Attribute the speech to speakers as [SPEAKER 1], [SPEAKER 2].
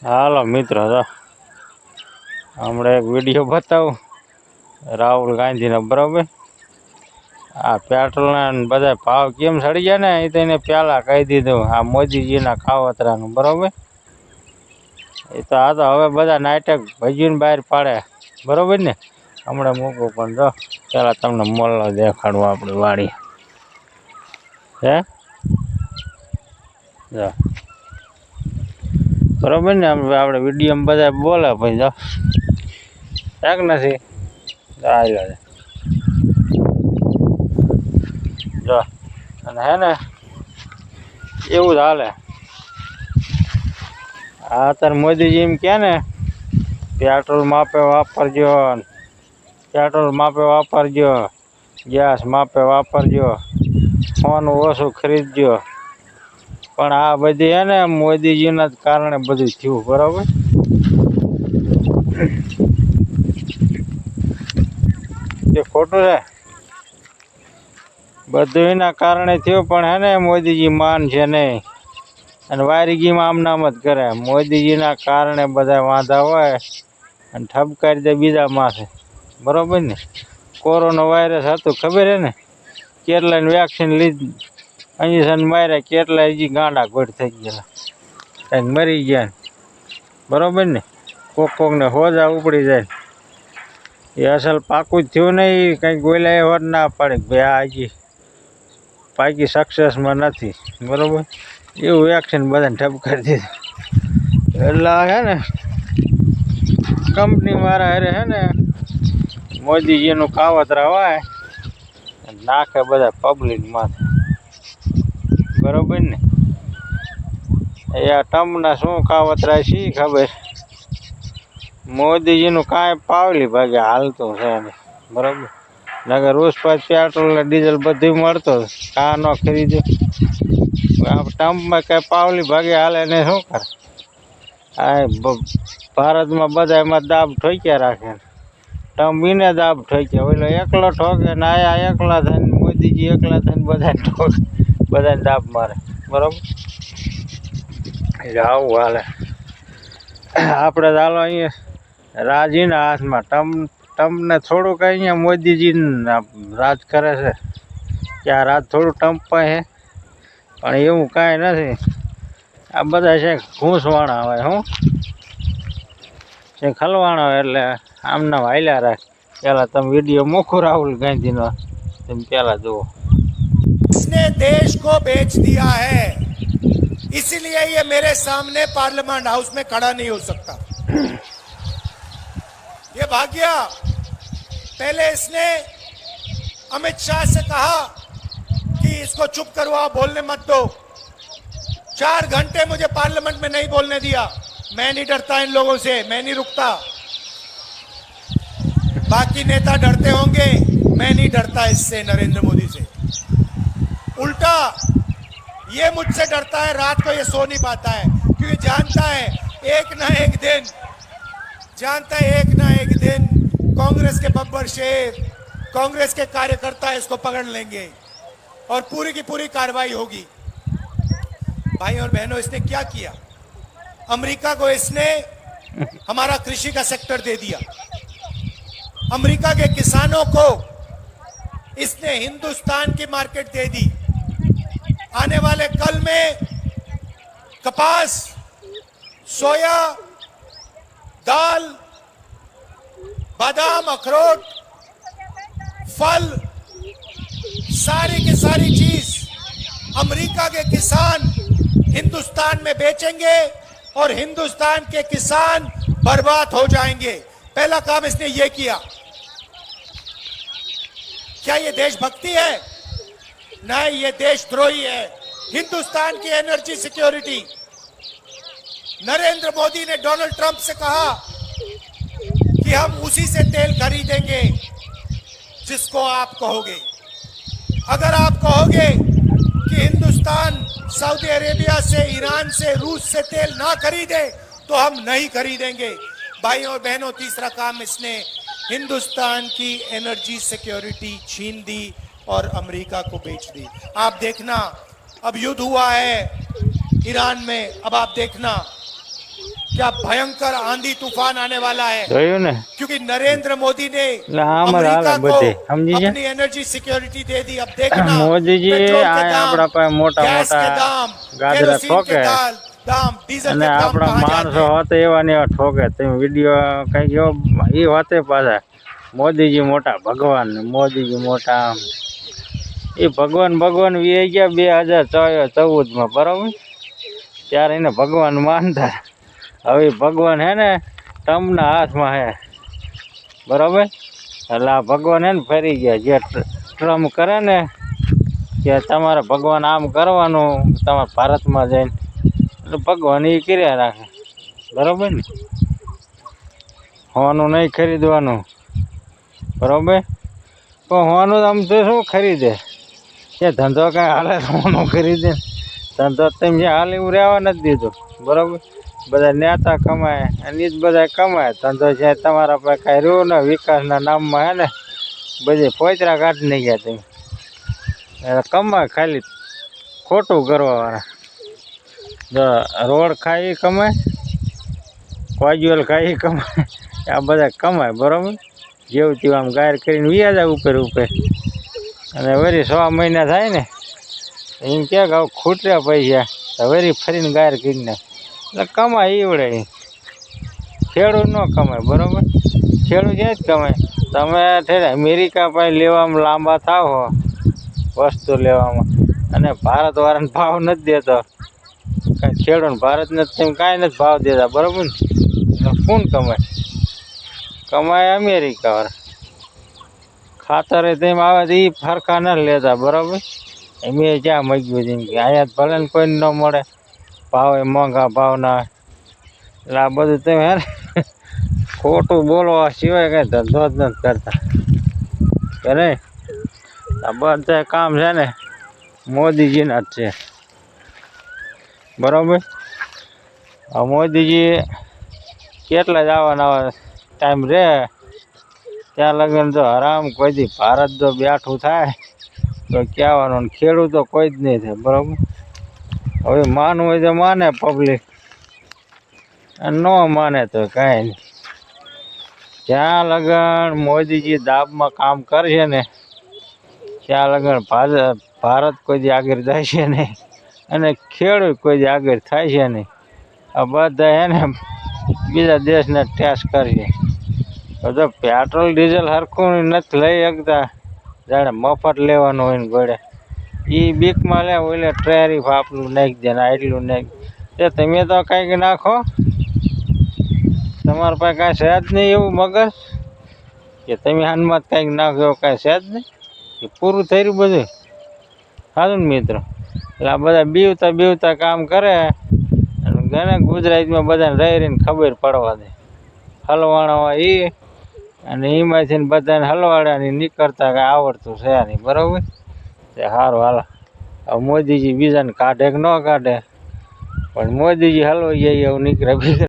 [SPEAKER 1] હાલો મિત્રો, તો હમણાં એક વિડીયો બતાવું રાહુલ ગાંધીનો. બરાબર, આ પેટ્રોલના બધા ભાવ કેમ સડી ગયા ને એ તો એને પહેલાં કહી દીધું, આ મોદીજીના કાવતરાનું. બરાબર, એ તો આ તો હવે બધા નાટક ભજીને બહાર પાડે. બરાબર ને, હમણાં મૂકવું પણ જો પહેલાં તમને મોલ્લો દેખાડવું આપણી વાડી. હે જો બરાબર ને, આપણે વિડીયોમાં બધા બોલે ભાઈ. જો એક નથી આવેલો છે જો. અને હે ને એવું જ હાલે. આ અત્યારે મોદીજી એમ કહે ને પેટ્રોલ માપે વાપરજો, પેટ્રોલ માપે વાપરજો, ગેસ માપે વાપરજો, સોનું ઓછું ખરીદજો. પણ આ બધી હે ને મોદીજીના જ કારણે બધું થયું. બરાબર, એ ખોટું છે બધું એના કારણે થયું. પણ હે ને મોદીજી માન છે નહીં અને વાયરીગીમાં આમ નામ જ કરે. મોદીજીના કારણે બધા વાંધા હોય અને ઠપકારી દે બીજા માથે. બરાબર ને, કોરોના વાયરસ હતું ખબર હે ને, કેટલાને વેક્સિન લીધી, ઇન્જેક્શન માર્યા, કેટલા હજી ગાંડા ગોળ થઈ ગયેલા, કંઈક મરી ગયા. બરાબર ને, કોકને હોજા ઉપડી જાય. એ અસલ પાકું જ થયું નહીં, કંઈક બોલ્યા એ હોત ના પડે ભાઈ આ હજી પાકી સક્સેસમાં નથી. બરાબર, એવું વેક્સિન બધાને ઠપકારી દીધું. એટલે હે ને કંપની વાળા અરે હે ને મોદીજીનું કાવતરા હોય નાખે બધા પબ્લિક માથે. બરોબર ને, એ ટમના શું કાવતરા શી ખબર. મોદીજીનું કાંઈ પાવલી ભાગે હાલતું છે ને. બરાબર, નગર રોજપાસ પેટ્રોલ ને ડીઝલ બધું મળતો કા ન ખરીદે. ટમ્પમાં કઈ પાવલી ભાગે હાલે ને શું કરે. આ ભારતમાં બધા એમાં દાબ ઠોક્યા રાખે. ટમ્પ એને દાબ ઠોક્યા, ઓલો એકલો ઠોકે ને આયા એકલા થઈને મોદીજી એકલા થઈને બધા ઠોકે, બધાને દાબ મારે. બરાબર, એટલે આવું હાલે. આપણે તો હાલો અહીંયા રાજીના હાથમાં. ટમ્પને થોડુંક અહીંયા મોદીજી રાજ કરે છે કે આ રાજ થોડું ટમ્પ પાસે છે, પણ એવું કાંઈ નથી. આ બધા છે ઘૂંસવાણા હોય, શું છે ખલવાણા હોય, એટલે આમના હાલ્યા રાખ. પહેલાં તમે વિડીયો મોકો રાહુલ ગાંધીનો તમે પહેલાં જુઓ.
[SPEAKER 2] इसने देश को बेच दिया है, इसीलिए ये मेरे सामने पार्लियामेंट हाउस में खड़ा नहीं हो सकता. ये भाग गया. पहले इसने अमित शाह से कहा कि इसको चुप करवाओ, बोलने मत दो. 4 घंटे मुझे पार्लियामेंट में नहीं बोलने दिया. मैं नहीं डरता इन लोगों से, मैं नहीं रुकता. बाकी नेता डरते होंगे, मैं नहीं डरता इससे, नरेंद्र मोदी से. उल्टा ये मुझसे डरता है. रात को ये सो नहीं पाता है क्योंकि जानता है एक ना एक दिन कांग्रेस के बब्बर शेर, कांग्रेस के कार्यकर्ता इसको पकड़ लेंगे और पूरी की पूरी कार्रवाई होगी. भाई और बहनों, इसने क्या किया? अमेरिका को इसने हमारा कृषि का सेक्टर दे दिया. अमेरिका के किसानों को इसने हिंदुस्तान की मार्केट दे दी. आने वाले कल में कपास, सोया, दाल, बादाम, अखरोट, फल, सारी की सारी चीज अमेरिका के किसान हिंदुस्तान में बेचेंगे और हिंदुस्तान के किसान बर्बाद हो जाएंगे. पहला काम इसने ये किया. क्या ये देशभक्ति है? नहीं, ये देशद्रोही है. हिंदुस्तान की एनर्जी सिक्योरिटी. नरेंद्र मोदी ने डोनाल्ड ट्रंप से कहा कि हम उसी से तेल खरीदेंगे जिसको आप कहोगे. अगर आप कहोगे कि हिंदुस्तान सऊदी अरेबिया से, ईरान से, रूस से तेल ना खरीदे तो हम नहीं खरीदेंगे. भाइयों और बहनों, तीसरा काम इसने हिंदुस्तान की एनर्जी सिक्योरिटी छीन दी और अमेरिका को बेच दी. आप देखना, अब युद्ध हुआ है ईरान में. अब आप देखना क्या भयंकर आंधी तूफान आने वाला है,
[SPEAKER 1] જોયું ને
[SPEAKER 2] क्योंकि नरेंद्र मोदी ने
[SPEAKER 1] એટલે આમ જ હાલે
[SPEAKER 2] अमेरिका को
[SPEAKER 1] બધે સમજી ગયા
[SPEAKER 2] अपनी एनर्जी सिक्योरिटी दे दी। अब देखना
[SPEAKER 1] મોદીજી
[SPEAKER 2] पेट्रोल के
[SPEAKER 1] આ
[SPEAKER 2] दाम,
[SPEAKER 1] આપણા પાસે મોટા
[SPEAKER 2] गैस के
[SPEAKER 1] મોટા
[SPEAKER 2] दाम,
[SPEAKER 1] ગાજરા
[SPEAKER 2] केरोसिन
[SPEAKER 1] ठोके
[SPEAKER 2] के दाम, डीजल
[SPEAKER 1] અને
[SPEAKER 2] के दाम
[SPEAKER 1] આપણા
[SPEAKER 2] कहाँ
[SPEAKER 1] માણસો
[SPEAKER 2] जाते हैं?
[SPEAKER 1] હોતે એવા ને એવા ઠોકે તમે વિડીયો કઈ ગયો એ હોતે પાછા મોદીજી મોટા ભગવાન ને મોદીજી મોટા આમ એ ભગવાન વી ગયા 2014 બરાબર ત્યારે એને ભગવાન માનતા હવે ભગવાન હે ને તમના હાથમાં હે બરાબર એટલે આ ભગવાન હે ને ફરી ગયા જે ટ્રમ્પ કરે ને કે તમારે ભગવાન આમ કરવાનું તમારે ભારતમાં જઈને એટલે ભગવાન એ કર્યા રાખે બરાબર ને હોવાનું નહીં ખરીદવાનું બરાબર પણ હોવાનું આમ તો શું ખરીદે એ ધંધો કાંઈ હાલે હોવાનું ખરીદે ધંધો તમે જે હાલ એવું રહેવા નથી દીધું બરાબર બધા નેતા કમાય અને એ જ બધા કમાય ધંધો છે તમારા પાસે કાંઈ રહ્યું ને વિકાસના નામમાં હે ને બધી પોતરા કાઢી નહીં ગયા તમે એટલે કમાય ખાલી ખોટું કરવાવાળા જો રોડ ખાય એ કમાય કોજ્યુઅલ ખાય એ કમાય આ બધા કમાય બરાબર જેવું તેવું આમ ગાયર કરીને વ્યાજ ઉપર અને વળી 6 મહિના થાય ને એમ ક્યાંક આવું ખૂટ્યા પૈસા તો વળી ફરીને ગાયર કરી નાખે એટલે કમાય એવડે ખેડૂત ન કમાય બરાબર ખેડૂત જ કમાય તમે ઠેર અમેરિકા પાસે લેવામાં લાંબા થાવ હો વસ્તુ લેવામાં અને ભારતવાળાને ભાવ નથી દેતો કાંઈ ખેડૂત ભારતને તેમ કાંઈ નથી ભાવ દેતા બરાબર ને એટલે કોણ કમાય અમેરિકાવાળા ખાતરે તેમ આવે તો એ ફરકા ન લેતા બરાબર મેં જ્યાં મગ્યું જેમ કે અહીંયા ભલે ને કોઈને ન મળે ભાવ એ મોંઘા ભાવ ના એટલે આ બધું તમે હે ને ખોટું બોલવા સિવાય કાંઈ ધંધો જ નથી કરતા કે નહીં આ બધા કામ છે ને મોદીજીના જ છે બરાબર આ મોદીજી કેટલા જ આવા ટાઈમ રહે ત્યાં લગન જો આરામ કોઈ દી ભારત જો બેઠું થાય તો કહેવાનું ને ખેડૂતો કોઈ જ નહીં થાય બરાબર હવે માનવું હોય તો માને પબ્લિક અને ન માને તો કાંઈ નહીં જ્યાં લગન મોદીજી દાબમાં કામ કરશે ને ત્યાં લગન ભારત કોઈ દી આગળ જાય છે નહીં અને ખેડૂત કોઈ દી આગળ થાય છે નહીં આ બધા એને બીજા દેશને ટેક્સ કરશે તો પેટ્રોલ ડીઝલ સરખું નથી લઈ શકતા જાણે મફત લેવાનું હોય ને ગોળે એ બીકમાં લે ઓલે ટ્રેરિફ આપણું નાખી દે ને આટલું નાખી દે તમે તો કાંઈક નાખો તમારા પાસે કાંઈ છે જ નહીં એવું મગજ કે તમે હાનમાં કાંઈક નાખો એવું કાંઈ છે જ નહીં એ પૂરું થઈ રહ્યું બધું સારું ને મિત્રો એટલે આ બધા બીવતા કામ કરે અને ઘણા ગુજરાતમાં બધાને રહીને ખબર પડવા દે હલવાણા એ અને એમાંથી બધાને હલવાડાની નીકળતા કાંઈ આવડતું છે નહીં બરાબર તે સારું હાલો હવે મોદીજી બીજાને કાઢે કે ન કાઢે પણ મોદીજી હલવાઈ જાય એવું નીકળે